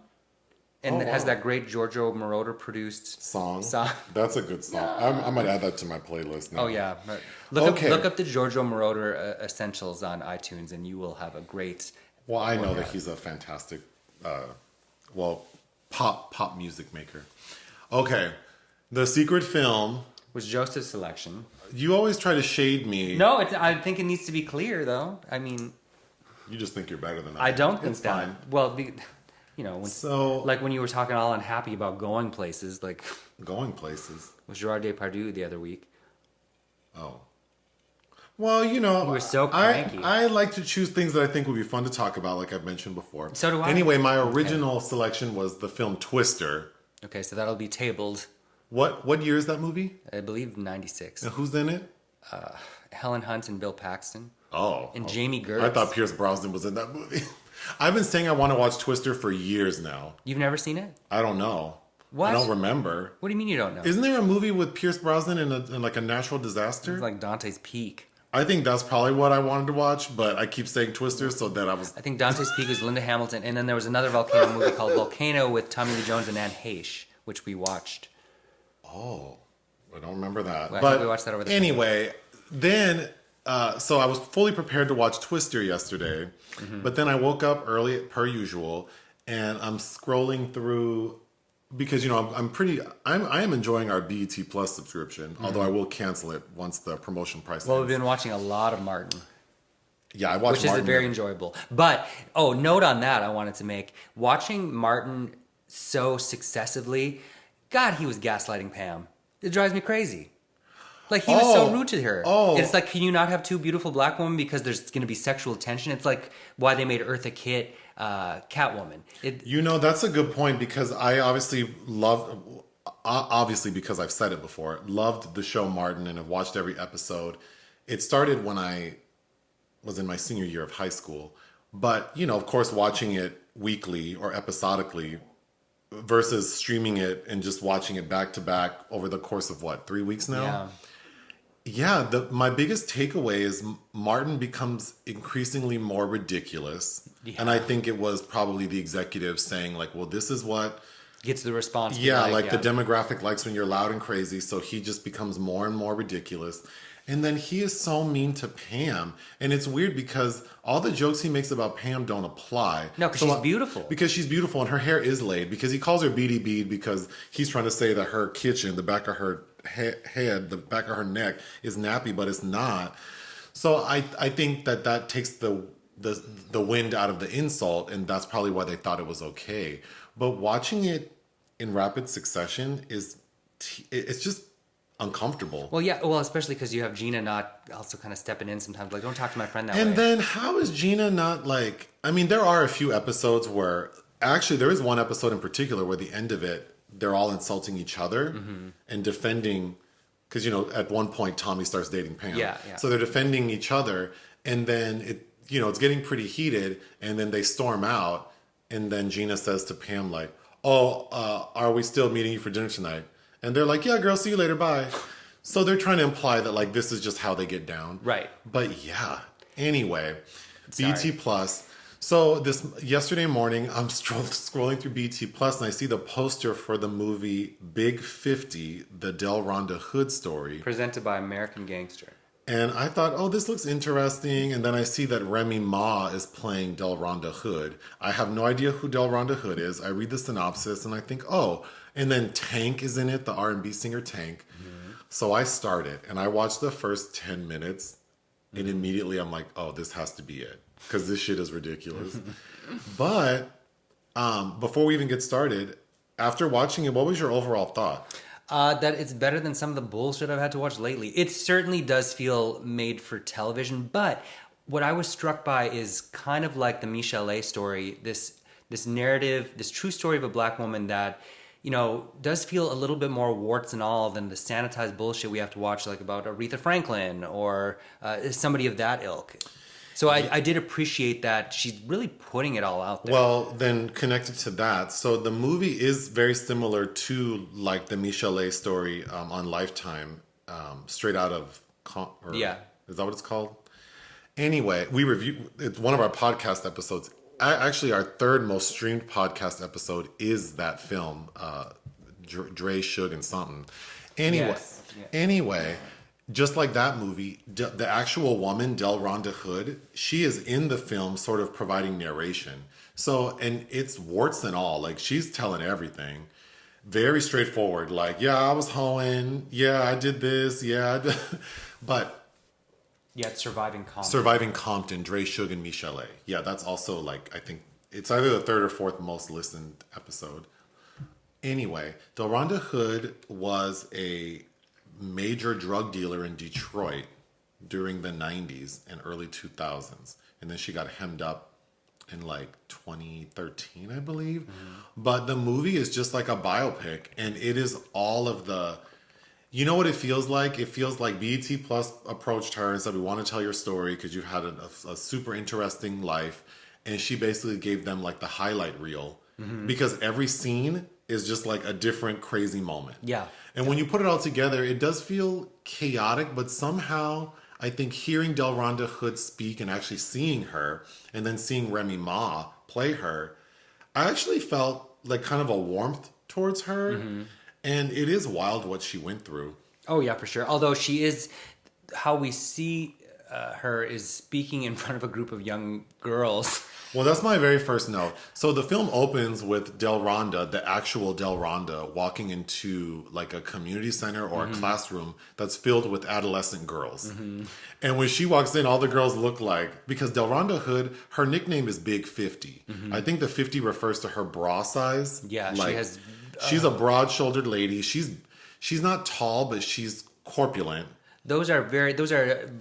And it has wow. that great Giorgio Moroder produced Song. song. That's a good song. I might add that to my playlist now. Oh, yeah. Look up the Giorgio Moroder Essentials on iTunes, and you will have a great... Well, I know that he's a fantastic, pop music maker. Okay. The Secret Film. Was Joseph's selection. You always try to shade me. No, I think it needs to be clear, though. I mean... You just think you're better than I don't think it's that. fine. Well, when you were talking all unhappy about going places, like... Going places? With Gerard Depardieu the other week. Oh. Well, you know, you were so cranky. I like to choose things that I think would be fun to talk about, like I've mentioned before. So do I. Anyway, my original selection was the film Twister. Okay, so that'll be tabled. What year is that movie? I believe 96. And who's in it? Helen Hunt and Bill Paxton. Oh. And Jamie Gertz. I thought Pierce Brosnan was in that movie. I've been saying I want to watch Twister for years now. You've never seen it? I don't know. What? I don't remember. What do you mean you don't know? Isn't there a movie with Pierce Brosnan in like a natural disaster? It's like Dante's Peak. I think that's probably what I wanted to watch, but I keep saying Twister, so that I was... I think Dante's Peak was Linda Hamilton, and then there was another volcano movie called Volcano with Tommy Lee Jones and Anne Heche, which we watched. Oh, I don't remember that. Well, I but think we watched that over the anyway, then... so I was fully prepared to watch Twister yesterday, but then I woke up early per usual, and I'm scrolling through... Because, you know, I am enjoying our BET Plus subscription, although I will cancel it once the promotion price Well, ends. we've been watching a lot of Martin. Yeah, I watched Which Martin. is very enjoyable. But, note on that I wanted to make. Watching Martin so successively, God, he was gaslighting Pam. It drives me crazy. Like, he was so rude to her. It's like, can you not have two beautiful black women because there's going to be sexual tension? It's like why they made Eartha Kitt Catwoman. You know, that's a good point because I obviously because I've said it before, loved the show Martin and have watched every episode. It started when I was in my senior year of high school. But, you know, of course, watching it weekly or episodically versus streaming it and just watching it back to back over the course of 3 weeks now? Yeah. Yeah, my biggest takeaway is Martin becomes increasingly more ridiculous. Yeah. And I think it was probably the executives saying, like, well, this is what... Gets the response. Yeah, the demographic likes when you're loud and crazy, so he just becomes more and more ridiculous. And then he is so mean to Pam. And it's weird because all the jokes he makes about Pam don't apply. No, because she's beautiful. Because she's beautiful and her hair is laid. Because he calls her Beady Bead because he's trying to say that her kitchen, the back of her head, the back of her neck is nappy, but it's not. So I think that takes the wind out of the insult, and that's probably why they thought it was okay. But watching it in rapid succession it's just uncomfortable. Well, yeah. Well, especially because you have Gina not also kind of stepping in sometimes. Like, don't talk to my friend that way. And then how is Gina not like... I mean, there are a few episodes where... Actually, there is one episode in particular where the end of it, they're all insulting each other and defending... Because, you know, at one point, Tommy starts dating Pam. Yeah. So they're defending each other. And then, it's getting pretty heated. And then they storm out. And then Gina says to Pam, like, are we still meeting you for dinner tonight? And they're like, yeah, girl, see you later, bye. So they're trying to imply that, like, this is just how they get down. Right. But, yeah. Anyway, BT Plus. So this yesterday morning, I'm scrolling through BT Plus, and I see the poster for the movie Big 50, the Delronda Hood story. Presented by American Gangster. And I thought, oh, this looks interesting. And then I see that Remy Ma is playing Delronda Hood. I have no idea who Delronda Hood is. I read the synopsis and I think, oh, and then Tank is in it, the R&B singer Tank. Mm-hmm. So I started and I watched the first 10 minutes and immediately I'm like, oh, this has to be it. Because this shit is ridiculous. But before we even get started, after watching it, what was your overall thought? That it's better than some of the bullshit I've had to watch lately. It certainly does feel made for television, but what I was struck by is kind of like the Michelle story, this narrative, this true story of a black woman that, you know, does feel a little bit more warts and all than the sanitized bullshit we have to watch, like about Aretha Franklin or somebody of that ilk. So I did appreciate that she's really putting it all out there. Well, then connected to that, so the movie is very similar to like the Michelle story on Lifetime, straight out of yeah. Is that what it's called? Anyway, it's one of our podcast episodes. Actually, our third most streamed podcast episode is that film, Dre, Suge, and something. Anyway, Yes. Yeah. anyway. Just like that movie, the actual woman, Delronda Hood, she is in the film sort of providing narration. So, and it's warts and all. Like, she's telling everything. Very straightforward. Like, yeah, I was hoeing. Yeah, I did this. Yeah, I did. But... Yeah, it's Surviving Compton. Surviving Compton, Dre, Suge, and Michelle. Yeah, that's also, like, I think it's either the third or fourth most listened episode. Anyway, Delronda Hood was a major drug dealer in Detroit during the 90s and early 2000s. And then she got hemmed up in like 2013, I believe. Mm-hmm. But the movie is just like a biopic. And it is all of the... You know what it feels like? It feels like BET Plus approached her and said, we want to tell your story because you've had a super interesting life. And she basically gave them like the highlight reel. Mm-hmm. Because every scene is just like a different crazy moment. Yeah. And when you put it all together, it does feel chaotic, but somehow I think hearing Delronda Hood speak and actually seeing her and then seeing Remy Ma play her, I actually felt like kind of a warmth towards her. Mm-hmm. And it is wild what she went through. Oh, yeah, for sure. Although she is, how we see her is speaking in front of a group of young girls. Well, that's my very first note. So the film opens with Delronda, the actual Delronda, walking into like a community center or a classroom that's filled with adolescent girls. Mm-hmm. And when she walks in, all the girls look like, because Delronda Hood, her nickname is Big 50. Mm-hmm. I think the 50 refers to her bra size. Yeah, like, she has... she's a broad-shouldered lady. She's not tall, but she's corpulent. Those are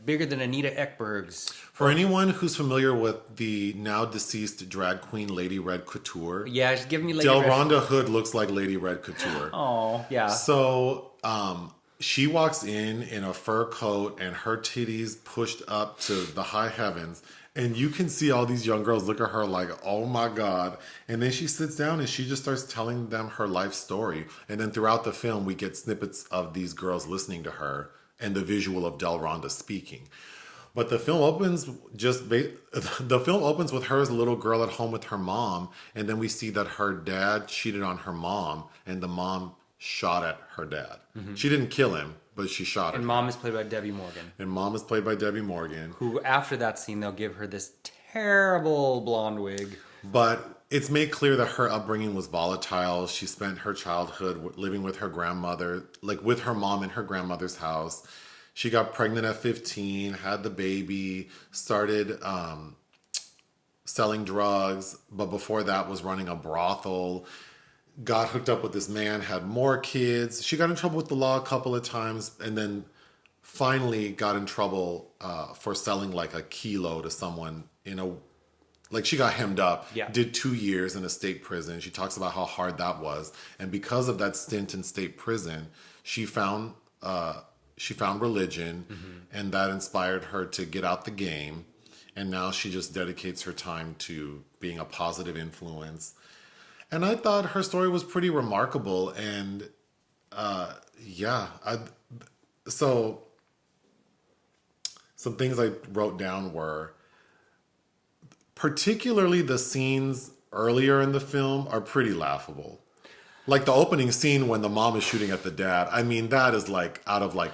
bigger than Anita Ekberg's. For anyone who's familiar with the now deceased drag queen Lady Red Couture, yeah, she's giving me Lady Delronda Hood looks like Lady Red Couture. Oh, yeah. So she walks in a fur coat and her titties pushed up to the high heavens, and you can see all these young girls look at her like, oh my God. And then she sits down and she just starts telling them her life story. And then throughout the film, we get snippets of these girls listening to her and the visual of Delronda speaking. But the film opens with her as a little girl at home with her mom, and then we see that her dad cheated on her mom, and the mom shot at her dad. Mm-hmm. She didn't kill him, but she shot him. And mom is played by Debbie Morgan. Who, after that scene, they'll give her this terrible blonde wig. But it's made clear that her upbringing was volatile. She spent her childhood living with her grandmother, like with her mom in her grandmother's house. She got pregnant at 15, had the baby, started selling drugs, but before that was running a brothel, got hooked up with this man, had more kids. She got in trouble with the law a couple of times, and then finally got in trouble for selling like a kilo to someone like she got hemmed up, did 2 years in a state prison. She talks about how hard that was. And because of that stint in state prison, she found religion, and that inspired her to get out the game. And now she just dedicates her time to being a positive influence. And I thought her story was pretty remarkable. And so some things I wrote down were particularly the scenes earlier in the film are pretty laughable. Like the opening scene when the mom is shooting at the dad. I mean, that is like out of like...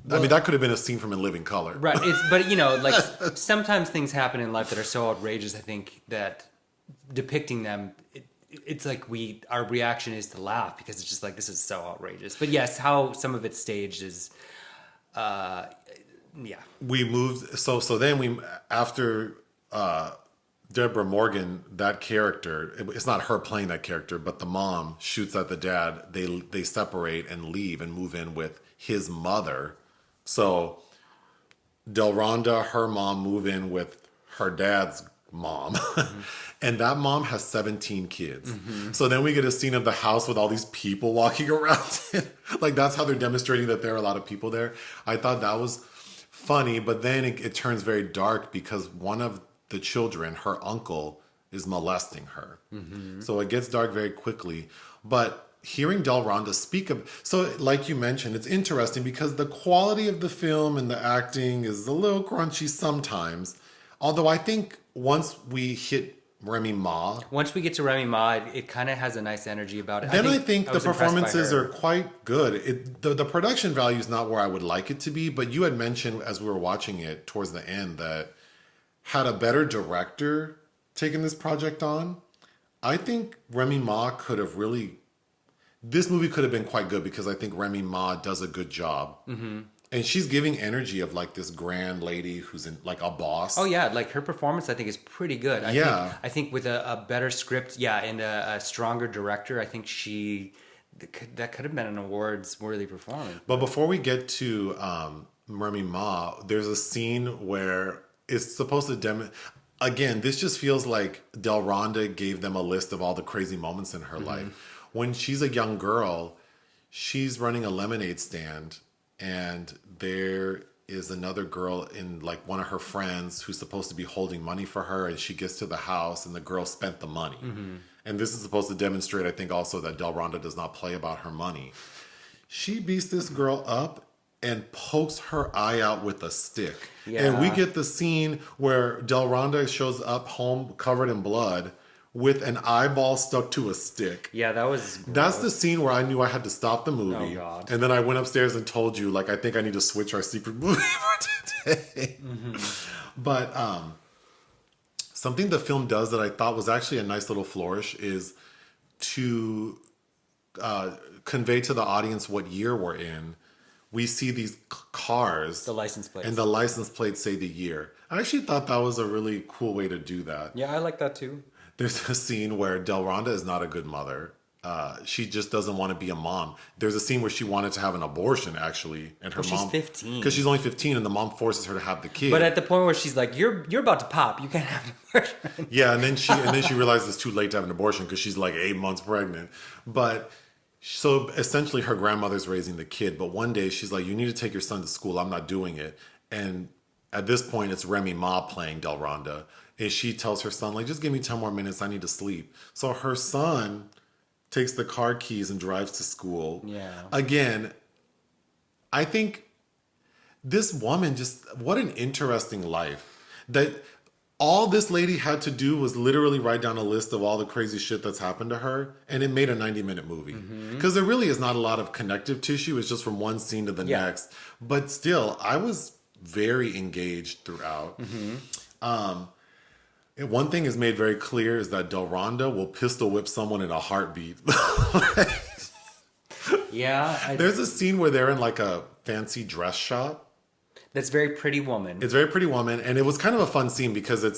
I mean, that could have been a scene from In Living Color. Right. But, you know, like sometimes things happen in life that are so outrageous, I think, that depicting them... It's like our reaction is to laugh because it's just like, this is so outrageous. But yes, how some of it's staged is, yeah. We moved, so then after Deborah Morgan, that character, it's not her playing that character, but the mom shoots at the dad. They separate and leave and move in with his mother. So Delronda, her mom, move in with her dad's mom. Mm-hmm. And that mom has 17 kids. Mm-hmm. So then we get a scene of the house with all these people walking around. Like, that's how they're demonstrating that there are a lot of people there. I thought that was funny, but then it turns very dark because one of the children, her uncle, is molesting her. Mm-hmm. So it gets dark very quickly. But hearing Delronda speak so like you mentioned, it's interesting because the quality of the film and the acting is a little crunchy sometimes. Although I think once we hit Remy Ma. Once we get to Remy Ma, it kind of has a nice energy about it. Then I think the performances are quite good. The production value is not where I would like it to be, but you had mentioned as we were watching it towards the end that had a better director taken this project on, I think Remy Ma could have really... This movie could have been quite good because I think Remy Ma does a good job. Mm-hmm. And she's giving energy of like this grand lady who's in like a boss. Oh yeah, like her performance I think is pretty good. I think with a better script, and a stronger director, I think that could have been an awards worthy performance. But before we get to Remy Ma, there's a scene where it's supposed to again, this just feels like Delronda gave them a list of all the crazy moments in her life. When she's a young girl, she's running a lemonade stand. And there is another girl in like one of her friends who's supposed to be holding money for her. And she gets to the house and the girl spent the money. Mm-hmm. And this is supposed to demonstrate, I think, also that Delronda does not play about her money. She beats this girl up and pokes her eye out with a stick. Yeah. And we get the scene where Delronda shows up home covered in blood with an eyeball stuck to a stick. Yeah, that was gross. That's the scene where I knew I had to stop the movie. Oh, God. And then I went upstairs and told you, like, I think I need to switch our secret movie for today. Mm-hmm. But something the film does that I thought was actually a nice little flourish is to convey to the audience what year we're in. We see these cars. The license plates. And the license plates say the year. I actually thought that was a really cool way to do that. Yeah, I like that too. There's a scene where Delronda is not a good mother. She just doesn't want to be a mom. There's a scene where she wanted to have an abortion, actually, and her mom. She's 15. Because she's only 15, and the mom forces her to have the kid. But at the point where she's like, "You're about to pop. You can't have an abortion." Yeah, and then she realizes it's too late to have an abortion because she's like 8 months pregnant. But so essentially, her grandmother's raising the kid. But one day, she's like, "You need to take your son to school. I'm not doing it." And at this point, it's Remy Ma playing Delronda. And she tells her son, like, just give me 10 more minutes. I need to sleep. So her son takes the car keys and drives to school. Yeah. Again, I think this woman what an interesting life. That all this lady had to do was literally write down a list of all the crazy shit that's happened to her. And it made a 90-minute movie. Because there really is not a lot of connective tissue. It's just from one scene to the next. But still, I was very engaged throughout. Mm-hmm. One thing is made very clear is that Delronda will pistol whip someone in a heartbeat. Yeah. There's a scene where they're in like a fancy dress shop. That's very Pretty Woman. It's very Pretty Woman. And it was kind of a fun scene because at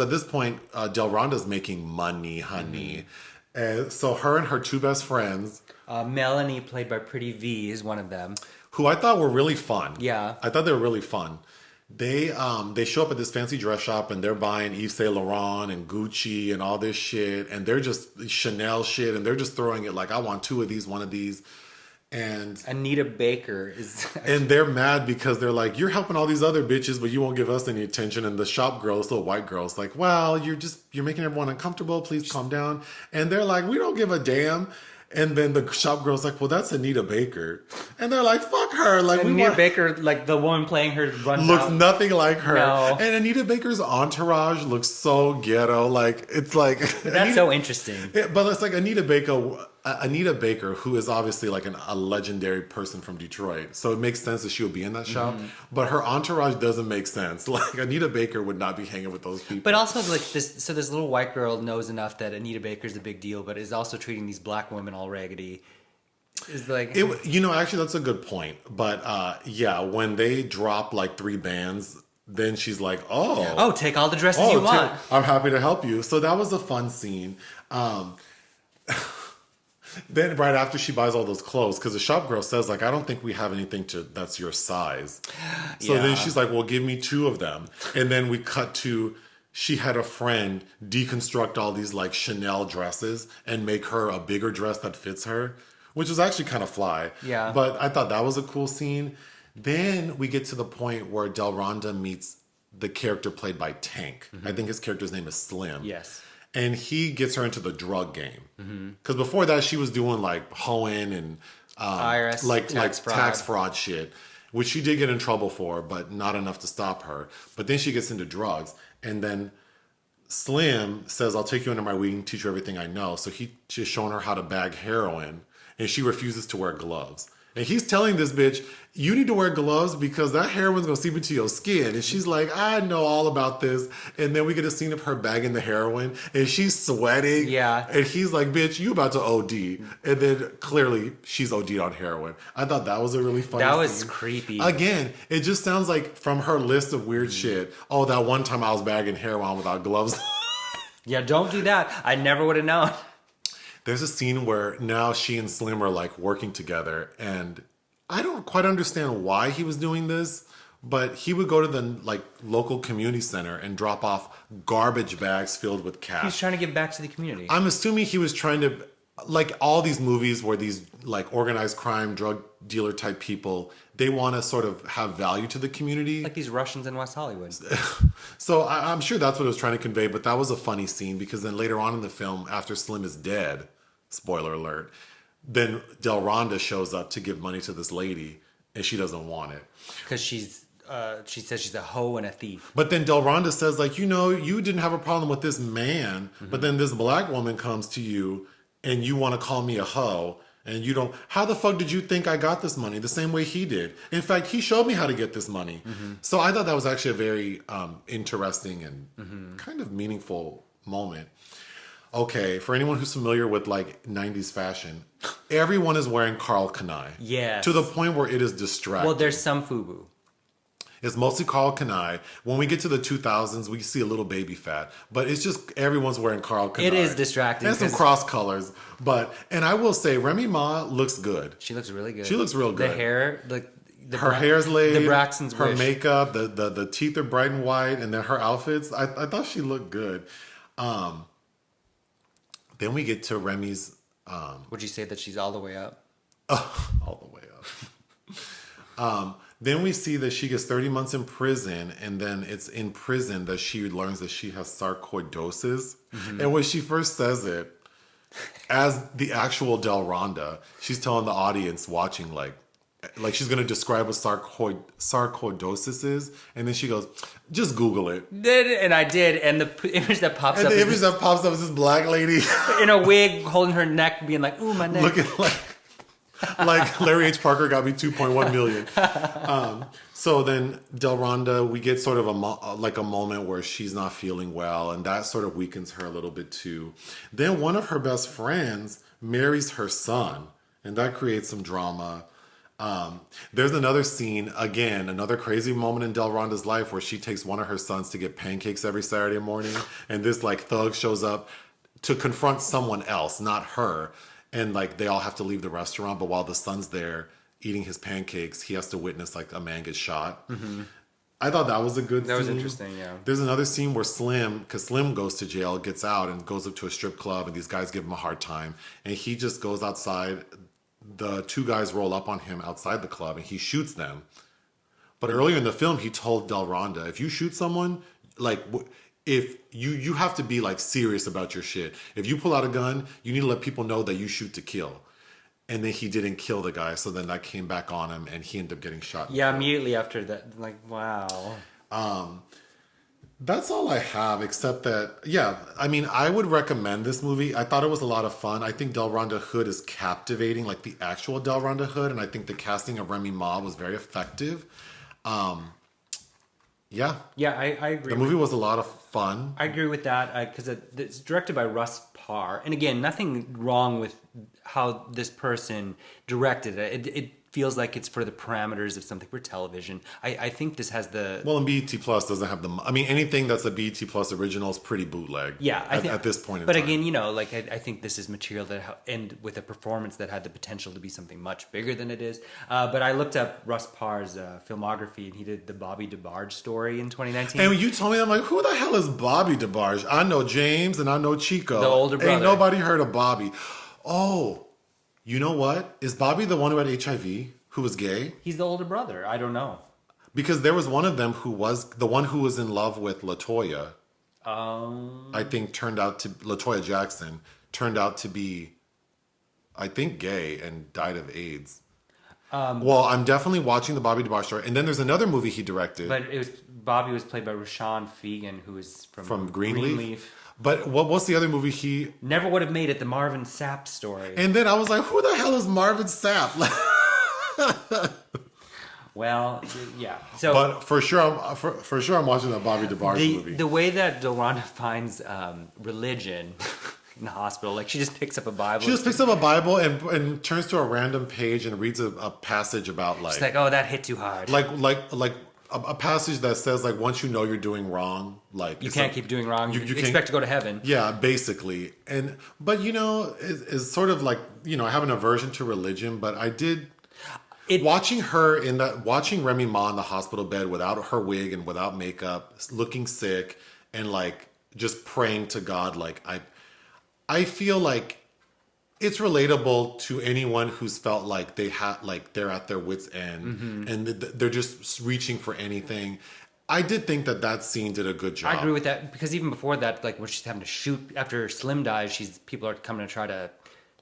this point, Delronda's making money, honey. Mm-hmm. So her and her two best friends. Melanie, played by Pretty V, is one of them. Who I thought were really fun. Yeah. I thought they were really fun. They show up at this fancy dress shop and they're buying Yves Saint Laurent and Gucci and all this shit, and they're just Chanel shit, and they're just throwing it like, I want 2 of these, 1 of these. And Anita Baker is and they're mad because they're like, you're helping all these other bitches, but you won't give us any attention. And the shop girl, this little white girl's like, well, you're making everyone uncomfortable. Please calm down. And they're like, we don't give a damn. And then the shop girl's like, well, that's Anita Baker. And they're like, fuck her. Like, and Anita Baker, like the woman playing her, runs looks out. nothing like her. No. And Anita Baker's entourage looks so ghetto. Like, it's like... That's so interesting. But it's like Anita Baker, who is obviously like a legendary person from Detroit. So it makes sense that she would be in that shop. But her entourage doesn't make sense. Like, Anita Baker would not be hanging with those people. But also, like, this little white girl knows enough that Anita Baker's a big deal, but is also treating these black women all raggedy. Is like... actually, that's a good point. But, yeah, when they drop, like, 3 bands... Then she's like, oh, take all the dresses you want. I'm happy to help you. So that was a fun scene. Then right after she buys all those clothes, because the shop girl says, like, I don't think we have anything that's your size. So then she's like, well, give me 2 of them. And then we cut to, she had a friend deconstruct all these like Chanel dresses and make her a bigger dress that fits her, which was actually kind of fly. Yeah. But I thought that was a cool scene. Then we get to the point where Delronda meets the character played by Tank. I think his character's name is Slim. Yes. And he gets her into the drug game. Because before that, she was doing like hoeing and IRS, like fraud. tax fraud shit, which she did get in trouble for, but not enough to stop her. But then she gets into drugs. And then Slim says, I'll take you under my wing and teach you everything I know. So he's showing her how to bag heroin. And she refuses to wear gloves. And he's telling this bitch, you need to wear gloves because that heroin's going to seep into your skin. And she's like, I know all about this. And then we get a scene of her bagging the heroin and she's sweating. Yeah. And he's like, bitch, you about to OD. And then clearly she's OD'd on heroin. I thought that was a really funny scene. That was creepy. Again, it just sounds like from her list of weird shit. Oh, that one time I was bagging heroin without gloves. Yeah, don't do that. I never would have known. There's a scene where now she and Slim are like working together, and I don't quite understand why he was doing this, but he would go to the like local community center and drop off garbage bags filled with cash. He's trying to give back to the community. I'm assuming he was trying to, like all these movies where these like organized crime, drug dealer type people, they want to sort of have value to the community. Like these Russians in West Hollywood. So I'm sure that's what it was trying to convey, but that was a funny scene because then later on in the film, after Slim is dead, spoiler alert, then Delronda shows up to give money to this lady and she doesn't want it. Because she says she's a hoe and a thief. But then Delronda says, like, you know, you didn't have a problem with this man, but then this black woman comes to you and you want to call me a hoe. And you don't, how the fuck did you think I got this money? The same way he did. In fact, he showed me how to get this money. So I thought that was actually a very interesting and kind of meaningful moment. Okay, for anyone who's familiar with like 90s fashion, everyone is wearing Karl Kani. Yes. To the point where it is distracting. Well, there's some FUBU. It's mostly Karl Kani. When we get to the 2000s, we see a little baby fat. But it's just everyone's wearing Karl Kani. It is distracting. And some cross colors. And I will say, Remy Ma looks good. She looks really good. She looks real good. The hair, her hair's laid. The Braxton's her wish. makeup, the teeth are bright and white, and then her outfits. I thought she looked good. Then we get to Remy's. Would you say that she's all the way up? All the way up. Then we see that she gets 30 months in prison, and then it's in prison that she learns that she has sarcoidosis. And when she first says it, as the actual Delronda, she's telling the audience watching, like she's going to describe what sarcoidosis is, and then she goes, just Google it. And I did, and the image that pops up And the image that pops up is this black lady in a wig holding her neck, being like, ooh, my neck. looking like Larry H. Parker got me 2.1 million. So then Delronda, we get sort of a moment where she's not feeling well, and that sort of weakens her a little bit too. Then one of her best friends marries her son, and that creates some drama. There's another scene, again, another crazy moment in Delronda's life where she takes one of her sons to get pancakes every Saturday morning, and this like thug shows up to confront someone else, not her. And like they all have to leave the restaurant, but while the son's there eating his pancakes, he has to witness like a man get shot. I thought that was a good scene. That was interesting, yeah. There's another scene where because Slim goes to jail, gets out and goes up to a strip club, and these guys give him a hard time. And he just goes outside. The 2 guys roll up on him outside the club and he shoots them. But earlier in the film, he told Delronda, if you shoot someone, like if you have to be like serious about your shit. If you pull out a gun, you need to let people know that you shoot to kill. and then he didn't kill the guy, so then that came back on him, and he ended up getting shot. Yeah, immediately after that, like, wow. That's all I have, except that, yeah, I mean, I would recommend this movie. I thought it was a lot of fun. I think Delronda Hood is captivating, like the actual Delronda Hood, and I think the casting of Remy Ma was very effective. Yeah. Yeah, I agree. The movie was a lot of fun. I agree with that, because it's directed by Russ Par. And again, nothing wrong with how this person directed it. It feels like it's for the parameters of something for television. I think this has the... Well, and BET Plus doesn't have the... I mean, anything that's a BET Plus original is pretty bootleg. Yeah, at this point in but time. again, you know, like I think this is material that and with a performance that had the potential to be something much bigger than it is. But I looked up Russ Parr's filmography, and he did the Bobby DeBarge story in 2019. And when you told me, I'm like, who the hell is Bobby DeBarge? I know James and I know Chico. The older brother. Ain't nobody heard of Bobby. Oh, you know what? Is Bobby the one who had HIV? Who was gay? He's the older brother. I don't know. Because there was one of them who was the one who was in love with LaToya. I think LaToya Jackson turned out to be, I think, gay and died of AIDS. Well, I'm definitely watching the Bobby DeBarge story. And then there's another movie he directed. But Bobby was played by Rashawn Fegan, who is from Greenleaf. But what's the other movie he... Never would have made it, the Marvin Sapp story. And then I was like, who the hell is Marvin Sapp? Well, yeah. So, but for sure, I'm watching that Bobby DeBarge movie. The way that Delronda finds religion in the hospital, like she just picks up a Bible. She just picks up a Bible and turns to a random page and reads a passage about like. She's like, oh, that hit too hard. Like a passage that says like once you know you're doing wrong, like you can't keep doing wrong. You expect to go to heaven. Yeah, basically. But you know, it's sort of like, you know, I have an aversion to religion, but I did. Watching Remy Ma in the hospital bed without her wig and without makeup, looking sick, and like just praying to God, like I feel like it's relatable to anyone who's felt like they're at their wits' end and they're just reaching for anything. I did think that scene did a good job. I agree with that, because even before that, like when she's having to shoot after Slim dies, people are coming to try to,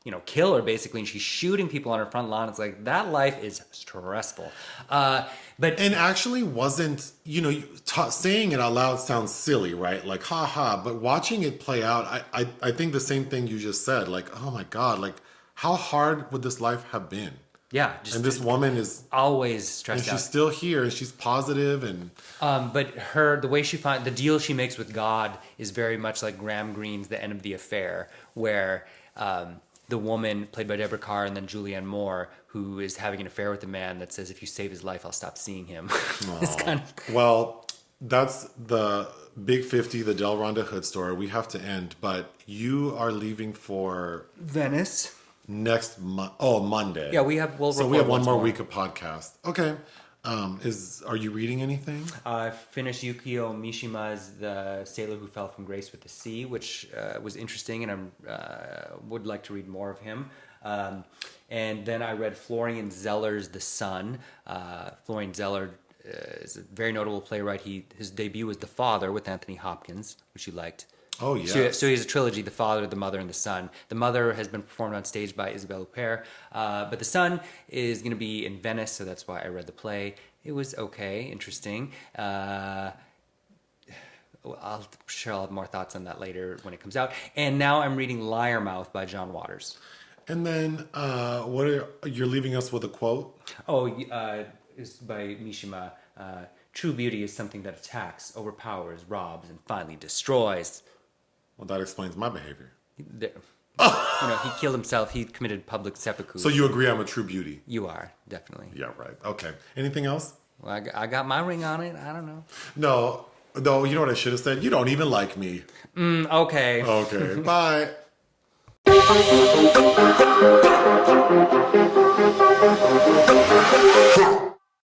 you know, kill her basically, and she's shooting people on her front lawn. It's like, that life is stressful. And actually wasn't, you know, saying it out loud sounds silly, right? Like, ha, but watching it play out, I think the same thing you just said, like, oh my God, like how hard would this life have been? Yeah. And this woman is always stressed out. And she's still here, and she's positive, and... But the way the deal she makes with God is very much like Graham Greene's The End of the Affair, where... the woman played by Deborah Carr and then Julianne Moore, who is having an affair with a man that says, if you save his life, I'll stop seeing him. It's kind of... Well, that's the Big 50, the Delronda Hood story. We have to end, but you are leaving for... Venice. Next Monday. Yeah, we have one more week of podcast. Okay. Are you reading anything? I finished Yukio Mishima's The Sailor Who Fell from Grace with the Sea, which was interesting, and I would like to read more of him. And then I read Florian Zeller's The Sun. Florian Zeller is a very notable playwright. His debut was The Father with Anthony Hopkins, which he liked. Oh, yeah. So he has a trilogy, The Father, The Mother, and The Son. The Mother has been performed on stage by Isabelle Huppert, but The Son is going to be in Venice, so that's why I read the play. It was okay, interesting. I'll have more thoughts on that later when it comes out. And now I'm reading Liar Mouth by John Waters. And then you're leaving us with a quote? It's by Mishima. True beauty is something that attacks, overpowers, robs, and finally destroys. Well, that explains my behavior. He killed himself. He committed public seppuku. So you agree I'm a true beauty? You are, definitely. Yeah, right. Okay. Anything else? Well, I got my ring on it. I don't know. No, you know what I should have said? You don't even like me. Okay. Okay, bye.